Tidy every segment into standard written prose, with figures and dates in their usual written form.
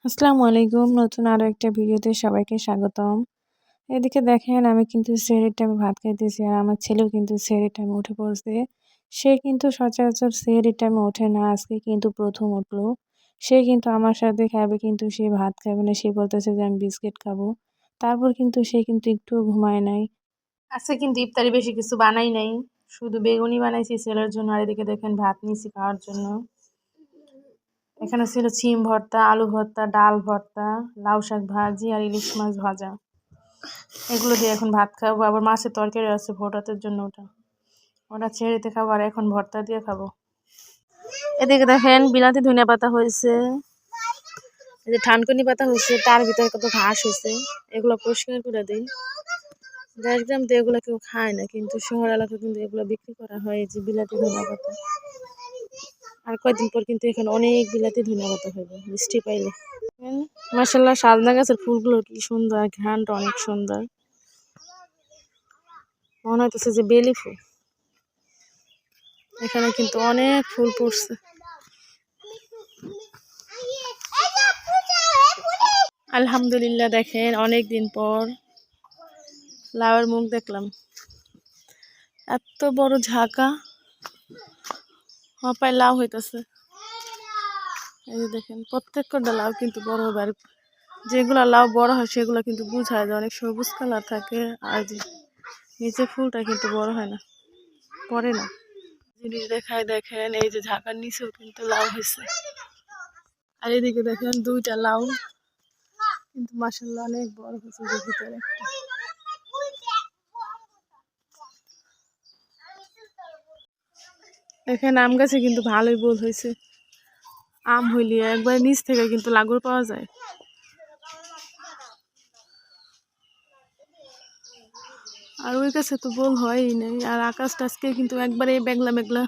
আসসালামু আলাইকুম। নতুন আরো একটা ভিডিওতে সবাইকে স্বাগতম। এদিকে দেখেন আমি কিন্তু সেহরির টাইমে ভাত খাইতেছি আর আমার ছেলেও কিন্তু সেহরির টাইমে উঠে পড়ছে। সে কিন্তু সচরাচর সেহরির টাইমে ওঠে না। আজকে কিন্তু ১ম উঠলো। সে কিন্তু আমার সাথে খাবে কিন্তু সে ভাত খাবে না। সে বলতেছে যে আমি বিস্কিট খাবো। তারপর কিন্তু সে কিন্তু একটুও ঘুমায় নাই। আজকে কিন্তু ইফতারি বেশি কিছু বানাই নাই। শুধু বেগুনি বানাইছি ছেলের জন্য আর এদিকে দেখেন ভাত নিছি খাওয়ার জন্য। এখানে ছিল সিম ভর্তা, আলু ভর্তা, ডাল ভর্তা, লাউ শাক ভাজি আর ইলিশ মাছ ভাজা। এগুলো দিয়ে এখন ভাত খাবো। আবার মাছের তরকারি আছে ভোটাতের জন্য ওটা ছেড়েতে খাবো আর এখন ভর্তা দিয়ে খাবো। এদিকে দেখেন বিলাতি ধনিয়া পাতা হয়েছে, এই যে থানকুনি পাতা হয়েছে, তার ভিতরে কত ঘাস হয়েছে। এগুলো পরিষ্কার করে দিই। দেখলাম তো এগুলো কেউ খায় না, কিন্তু শহর এলাকায় কিন্তু এগুলো বিক্রি করা হয়। এই যে বিলাতি ধনিয়া পাতা, আর কয়েকদিন পর কিন্তু এখানে অনেক বিলাতি ধনিয়া পাতা হবে মিষ্টি পাইলে। মাশাআল্লাহ সাজনা গাছের ফুলগুলো কি সুন্দর, ঘ্রাণটা অনেক সুন্দর, মনে হইতেছে যে বেলি ফুল। এখানে কিন্তু অনেক ফুল ফুটছে। আলহামদুলিল্লাহ দেখেন অনেক দিন পর লাউয়ের মুখ দেখলাম। এত বড় ঝাঁকা হপায় লাউ হইতেছে। এই যে দেখেন প্রত্যেকটা লাউ কিন্তু বড় হবে, আর যেগুলা লাউ বড় হয় সেগুলো কিন্তু বুঝায় যে অনেক সবুজ কালার থাকে, আর যে নিচে ফুলটা কিন্তু বড় হয় না, পরে না। জিনিস দেখায় দেখেন এই যে ঝাঁকার নিচেও কিন্তু লাউ হয়েছে, আর এদিকে দেখেন দুইটা লাউ কিন্তু মাশাআল্লাহ অনেক বড় হয়েছে। যে ভিতরে এখানে আম গাছে কিন্তু ভালোই বোল হয়েছে। আম হইলে একবার নিচ থেকে কিন্তু লাগুর পাওয়া যায়। আর ওই গাছে তো বোল হয়ই নাই, আর আকাশটা আজকে কিন্তু একবারে মেঘলা মেঘলা।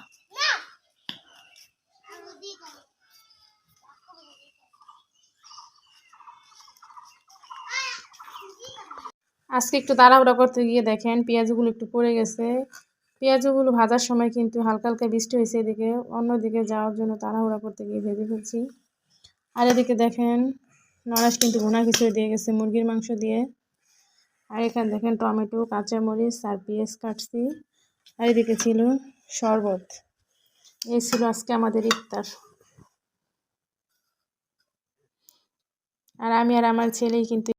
আজকে একটু তাড়াহুড়া করতে গিয়ে দেখেন পেঁয়াজগুলো একটু পড়ে গেছে। পেঁয়াজগুলো ভাজার সময় কিন্তু হালকা হালকা বৃষ্টি হয়েছে, এদিকে অন্যদিকে যাওয়ার জন্য তাড়াহুড়া করতে গিয়ে ভেজে ফেলছি। আর এদিকে দেখেন নরাস কিন্তু ভুনা খিচুড়ি দিয়ে গেছে মুরগির মাংস দিয়ে। আর এখানে দেখেন টমেটো, কাঁচামরিচ আর পেঁয়াজ কাটছি। আর এদিকে ছিল শরবত। এই ছিল আজকে আমাদের ইফতার। আর আমি আর আমার ছেলেই কিন্তু